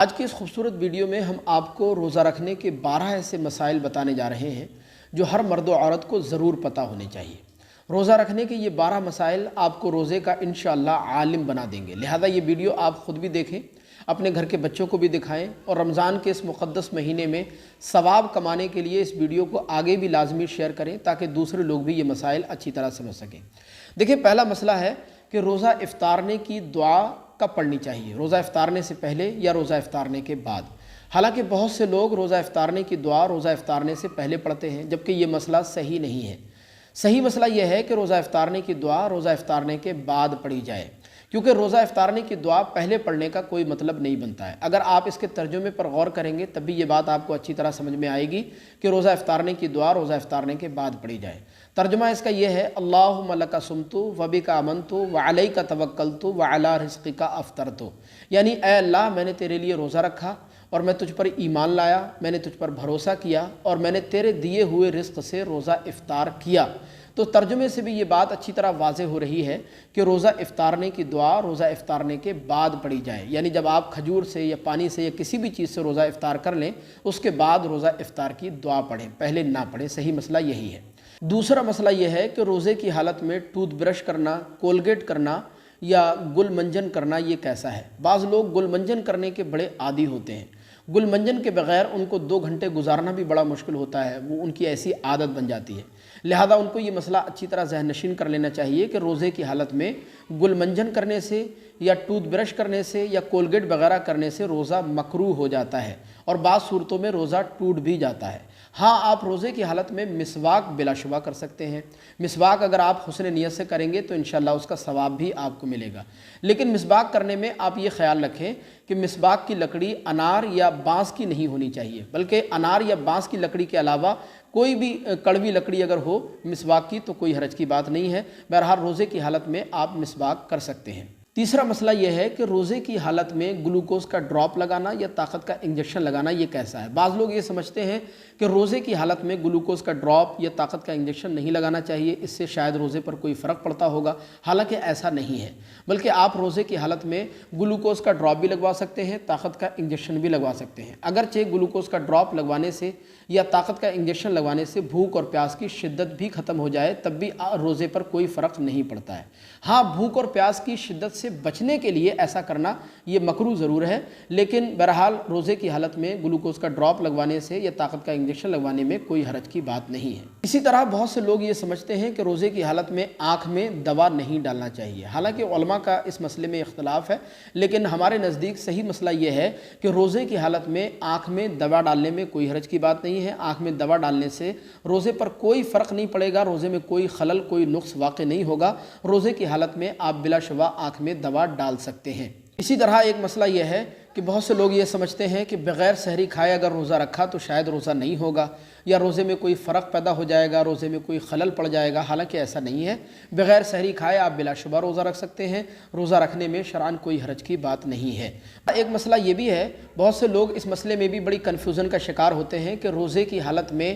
آج کی اس خوبصورت ویڈیو میں ہم آپ کو روزہ رکھنے کے 12 ایسے مسائل بتانے جا رہے ہیں جو ہر مرد و عورت کو ضرور پتہ ہونے چاہیے۔ روزہ رکھنے کے یہ 12 مسائل آپ کو روزے کا انشاءاللہ عالم بنا دیں گے، لہذا یہ ویڈیو آپ خود بھی دیکھیں، اپنے گھر کے بچوں کو بھی دکھائیں، اور رمضان کے اس مقدس مہینے میں ثواب کمانے کے لیے اس ویڈیو کو آگے بھی لازمی شیئر کریں تاکہ دوسرے لوگ بھی یہ مسائل اچھی طرح سمجھ سکیں۔ دیکھیں، پہلا مسئلہ ہے کہ روزہ افطارنے کی دعا کب پڑھنی چاہیے، روزہ افطارنے سے پہلے یا روزہ افطارنے کے بعد۔ حالانکہ بہت سے لوگ روزہ افطارنے کی دعا روزہ افطارنے سے پہلے پڑھتے ہیں، جبکہ یہ مسئلہ صحیح نہیں ہے۔ صحیح مسئلہ یہ ہے کہ روزہ افطارنے کی دعا روزہ افطارنے کے بعد پڑھی جائے، کیونکہ روزہ افطارنے کی دعا پہلے پڑھنے کا کوئی مطلب نہیں بنتا ہے۔ اگر آپ اس کے ترجمے پر غور کریں گے تب بھی یہ بات آپ کو اچھی طرح سمجھ میں آئے گی کہ روزہ افطارنے کی دعا روزہ افطارنے کے بعد پڑھی جائے۔ ترجمہ اس کا یہ ہے: اللہم لک صمت وبک آمنت وعلیک توکلت وعلی رزقک افطرت، یعنی اے اللہ، میں نے تیرے لیے روزہ رکھا اور میں تجھ پر ایمان لایا، میں نے تجھ پر بھروسہ کیا اور میں نے تیرے دیے ہوئے رزق سے روزہ افطار کیا۔ تو ترجمے سے بھی یہ بات اچھی طرح واضح ہو رہی ہے کہ روزہ افطارنے کی دعا روزہ افطارنے کے بعد پڑھی جائے، یعنی جب آپ کھجور سے یا پانی سے یا کسی بھی چیز سے روزہ افطار کر لیں اس کے بعد روزہ افطار کی دعا پڑھیں، پہلے نہ پڑھیں۔ صحیح مسئلہ یہی ہے۔ دوسرا مسئلہ یہ ہے کہ روزے کی حالت میں ٹوتھ برش کرنا، کولگیٹ کرنا یا گل منجن کرنا یہ کیسا ہے؟ بعض لوگ گل منجن کرنے کے بڑے عادی ہوتے ہیں، گل منجن کے بغیر ان کو 2 گھنٹے گزارنا بھی بڑا مشکل ہوتا ہے، وہ ان کی ایسی عادت بن جاتی ہے۔ لہذا ان کو یہ مسئلہ اچھی طرح ذہن نشین کر لینا چاہیے کہ روزے کی حالت میں گل منجن کرنے سے یا ٹوتھ برش کرنے سے یا کولگیٹ وغیرہ کرنے سے روزہ مکروہ ہو جاتا ہے اور بعض صورتوں میں روزہ ٹوٹ بھی جاتا ہے۔ ہاں، آپ روزے کی حالت میں مسواک بلا شبہ کر سکتے ہیں۔ مسواک اگر آپ حسن نیت سے کریں گے تو انشاءاللہ اس کا ثواب بھی آپ کو ملے گا، لیکن مسواک کرنے میں آپ یہ خیال رکھیں کہ مسواک کی لکڑی انار یا بانس کی نہیں ہونی چاہیے، بلکہ انار یا بانس کی لکڑی کے علاوہ کوئی بھی کڑوی لکڑی اگر ہو مسواک کی تو کوئی حرج کی بات نہیں ہے۔ بہرحال روزے کی حالت میں آپ مسواک کر سکتے ہیں۔ تیسرا مسئلہ یہ ہے کہ روزے کی حالت میں گلوکوز کا ڈراپ لگانا یا طاقت کا انجیکشن لگانا یہ کیسا ہے؟ بعض لوگ یہ سمجھتے ہیں کہ روزے کی حالت میں گلوکوز کا ڈراپ یا طاقت کا انجیکشن نہیں لگانا چاہیے، اس سے شاید روزے پر کوئی فرق پڑتا ہوگا، حالانکہ ایسا نہیں ہے، بلکہ آپ روزے کی حالت میں گلوکوز کا ڈراپ بھی لگوا سکتے ہیں، طاقت کا انجیکشن بھی لگوا سکتے ہیں۔ اگرچہ گلوکوز کا ڈراپ لگوانے سے یا طاقت کا انجیکشن لگوانے سے بھوک اور پیاس کی شدت بھی ختم ہو جائے تب بھی روزے پر کوئی فرق نہیں پڑتا ہے۔ ہاں، بھوک اور پیاس کی شدت سے بچنے کے لیے ایسا کرنا یہ مکروہ ضرور ہے، لیکن بہرحال روزے کی حالت میں گلوکوز کا ڈراپ لگوانے سے یا طاقت کا انجیکشن لگوانے میں کوئی حرج کی بات نہیں ہے۔ اسی طرح بہت سے لوگ یہ سمجھتے ہیں کہ روزے کی حالت میں آنکھ میں دوا نہیں ڈالنا چاہیے، حالانکہ علماء کا اس مسئلے میں اختلاف ہے، لیکن ہمارے نزدیک صحیح مسئلہ یہ ہے کہ روزے کی حالت میں آنکھ میں دوا ڈالنے میں کوئی حرج کی بات نہیں ہے۔ آنکھ میں دوا ڈالنے سے روزے پر کوئی فرق نہیں پڑے گا، روزے میں کوئی خلل کوئی نقص واقع نہیں ہوگا۔ روزے کی حالت میں آپ بلا شبہ آنکھ میں دوا ڈال سکتے ہیں۔ اسی طرح ایک مسئلہ یہ ہے کہ بہت سے لوگ یہ سمجھتے ہیں کہ بغیر سحری کھائے اگر روزہ رکھا تو شاید روزہ نہیں ہوگا یا روزے میں کوئی فرق پیدا ہو جائے گا، روزے میں کوئی خلل پڑ جائے گا، حالانکہ ایسا نہیں ہے۔ بغیر سحری کھائے آپ بلا شبہ روزہ رکھ سکتے ہیں، روزہ رکھنے میں شرعاً کوئی حرج کی بات نہیں ہے۔ ایک مسئلہ یہ بھی ہے، بہت سے لوگ اس مسئلے میں بھی بڑی کنفیوژن کا شکار ہوتے ہیں کہ روزے کی حالت میں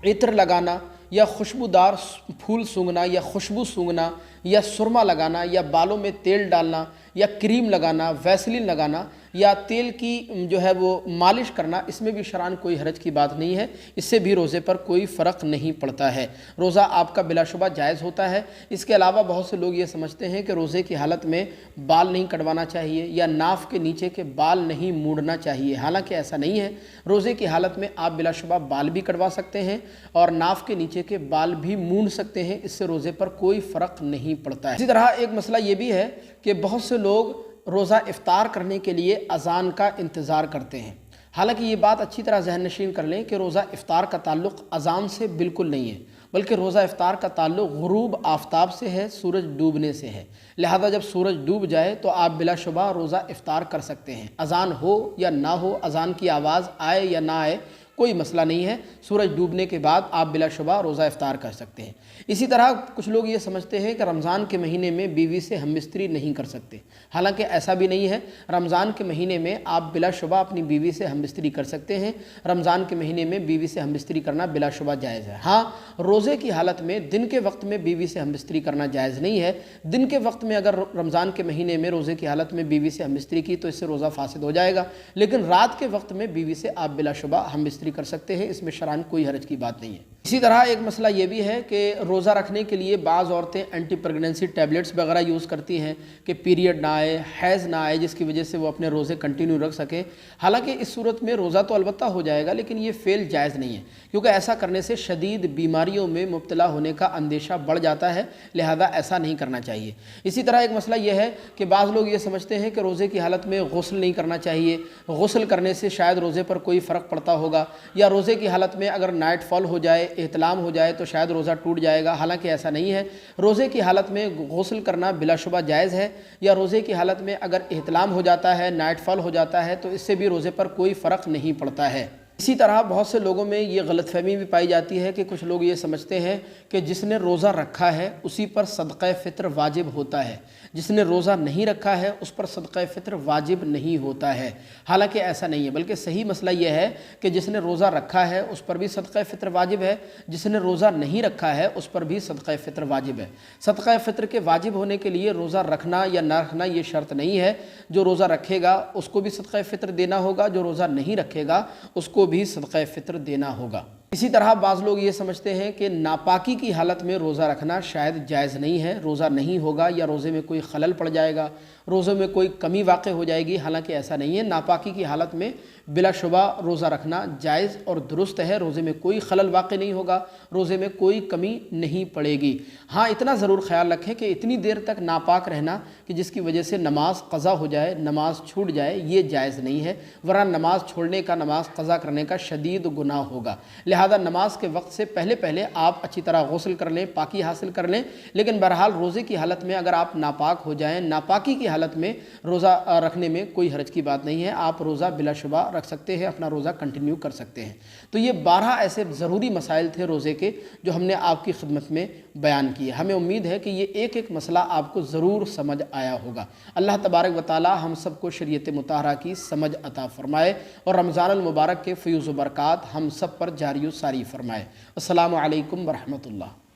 عطر لگانا یا خوشبودار پھول سونگھنا یا خوشبو سونگھنا یا سرما لگانا یا بالوں میں تیل ڈالنا یا کریم لگانا، ویسلین لگانا یا تیل کی جو ہے وہ مالش کرنا، اس میں بھی شرعاً کوئی حرج کی بات نہیں ہے، اس سے بھی روزے پر کوئی فرق نہیں پڑتا ہے، روزہ آپ کا بلا شبہ جائز ہوتا ہے۔ اس کے علاوہ بہت سے لوگ یہ سمجھتے ہیں کہ روزے کی حالت میں بال نہیں کٹوانا چاہیے یا ناف کے نیچے کے بال نہیں موڑنا چاہیے، حالانکہ ایسا نہیں ہے۔ روزے کی حالت میں آپ بلا شبہ بال بھی کٹوا سکتے ہیں اور ناف کے نیچے کے بال بھی مونڈ سکتے ہیں، اس سے روزے پر کوئی فرق نہیں پڑتا ہے۔ اسی طرح ایک مسئلہ یہ بھی ہے کہ بہت سے لوگ روزہ افطار کرنے کے لیے اذان کا انتظار کرتے ہیں، حالانکہ یہ بات اچھی طرح ذہن نشین کر لیں کہ روزہ افطار کا تعلق اذان سے بالکل نہیں ہے، بلکہ روزہ افطار کا تعلق غروب آفتاب سے ہے، سورج ڈوبنے سے ہے۔ لہذا جب سورج ڈوب جائے تو آپ بلا شبہ روزہ افطار کر سکتے ہیں، اذان ہو یا نہ ہو، اذان کی آواز آئے یا نہ آئے، کوئی مسئلہ نہیں ہے، سورج ڈوبنے کے بعد آپ بلا شبہ روزہ افطار کر سکتے ہیں۔ اسی طرح کچھ لوگ یہ سمجھتے ہیں کہ رمضان کے مہینے میں بیوی سے ہم بستری نہیں کر سکتے، حالانکہ ایسا بھی نہیں ہے۔ رمضان کے مہینے میں آپ بلا شبہ اپنی بیوی سے ہم بستری کر سکتے ہیں۔ رمضان کے مہینے میں بیوی سے ہم بستری کرنا بلا شبہ جائز ہے۔ ہاں، روزے کی حالت میں دن کے وقت میں بیوی سے ہم بستری کرنا جائز نہیں ہے۔ دن کے وقت میں اگر رمضان کے مہینے میں روزے کی حالت میں بیوی سے ہم بستری کی تو اس سے روزہ فاسد ہو جائے گا، لیکن رات کے وقت میں بیوی سے آپ بلا شبہ ہم بستری کر سکتے ہیں، اس میں شرعاً کوئی حرج کی بات نہیں ہے۔ اسی طرح ایک مسئلہ یہ بھی ہے کہ روزہ رکھنے کے لیے بعض عورتیں اینٹی پریگننسی ٹیبلٹس وغیرہ یوز کرتی ہیں کہ پیریڈ نہ آئے، حیض نہ آئے، جس کی وجہ سے وہ اپنے روزے کنٹینیو رکھ سکیں۔ حالانکہ اس صورت میں روزہ تو البتہ ہو جائے گا، لیکن یہ فعل جائز نہیں ہے، کیونکہ ایسا کرنے سے شدید بیماریوں میں مبتلا ہونے کا اندیشہ بڑھ جاتا ہے، لہذا ایسا نہیں کرنا چاہیے۔ اسی طرح ایک مسئلہ یہ ہے کہ بعض لوگ یہ سمجھتے ہیں کہ روزے کی حالت میں غسل نہیں کرنا چاہیے، غسل کرنے سے شاید روزے پر کوئی فرق پڑتا ہوگا، یا روزے کی حالت میں اگر نائٹ فال ہو جائے، احتلام ہو جائے تو شاید روزہ ٹوٹ جائے گا، حالانکہ ایسا نہیں ہے۔ روزے کی حالت میں غسل کرنا بلا شبہ جائز ہے، یا روزے کی حالت میں اگر احتلام ہو جاتا ہے، نائٹ فال ہو جاتا ہے تو اس سے بھی روزے پر کوئی فرق نہیں پڑتا ہے۔ اسی طرح بہت سے لوگوں میں یہ غلط فہمی بھی پائی جاتی ہے کہ کچھ لوگ یہ سمجھتے ہیں کہ جس نے روزہ رکھا ہے اسی پر صدقہ فطر واجب ہوتا ہے، جس نے روزہ نہیں رکھا ہے اس پر صدقہ فطر واجب نہیں ہوتا ہے، حالانکہ ایسا نہیں ہے، بلکہ صحیح مسئلہ یہ ہے کہ جس نے روزہ رکھا ہے اس پر بھی صدقہ فطر واجب ہے، جس نے روزہ نہیں رکھا ہے اس پر بھی صدقہ فطر واجب ہے۔ صدقہ فطر کے واجب ہونے کے لیے روزہ رکھنا یا نہ رکھنا یہ شرط نہیں ہے، جو روزہ رکھے گا اس کو بھی صدقہ فطر دینا ہوگا، جو روزہ نہیں رکھے گا اس کو بھی صدقہ فطر دینا ہوگا۔ اسی طرح بعض لوگ یہ سمجھتے ہیں کہ ناپاکی کی حالت میں روزہ رکھنا شاید جائز نہیں ہے، روزہ نہیں ہوگا یا روزے میں کوئی خلل پڑ جائے گا، روزے میں کوئی کمی واقع ہو جائے گی، حالانکہ ایسا نہیں ہے۔ ناپاکی کی حالت میں بلا شبہ روزہ رکھنا جائز اور درست ہے، روزے میں کوئی خلل واقع نہیں ہوگا، روزے میں کوئی کمی نہیں پڑے گی۔ ہاں، اتنا ضرور خیال رکھیں کہ اتنی دیر تک ناپاک رہنا کہ جس کی وجہ سے نماز قضا ہو جائے، نماز چھوٹ جائے، یہ جائز نہیں ہے، ورنہ نماز چھوڑنے کا، نماز قضا کرنے کا شدید گناہ ہوگا۔ لہذا نماز کے وقت سے پہلے آپ اچھی طرح غسل کر لیں، پاکی حاصل کر لیں، لیکن بہرحال روزے کی حالت میں اگر آپ ناپاک ہو جائیں، ناپاکی کی حالت میں روزہ رکھنے میں کوئی حرج کی بات نہیں ہے، آپ روزہ بلا شبہ رکھ سکتے ہیں، اپنا روزہ کنٹینیو کر سکتے ہیں۔ تو یہ 12 ایسے ضروری مسائل تھے روزے کے جو ہم نے آپ کی خدمت میں بیان کیے۔ ہمیں امید ہے کہ یہ ایک ایک مسئلہ آپ کو ضرور سمجھ آیا ہوگا۔ اللہ تبارک و تعالی ہم سب کو شریعت مطہرہ کی سمجھ عطا فرمائے اور رمضان المبارک کے فیوز و برکات ہم سب پر جاری و ساری فرمائے۔ السلام علیکم ورحمۃ اللہ۔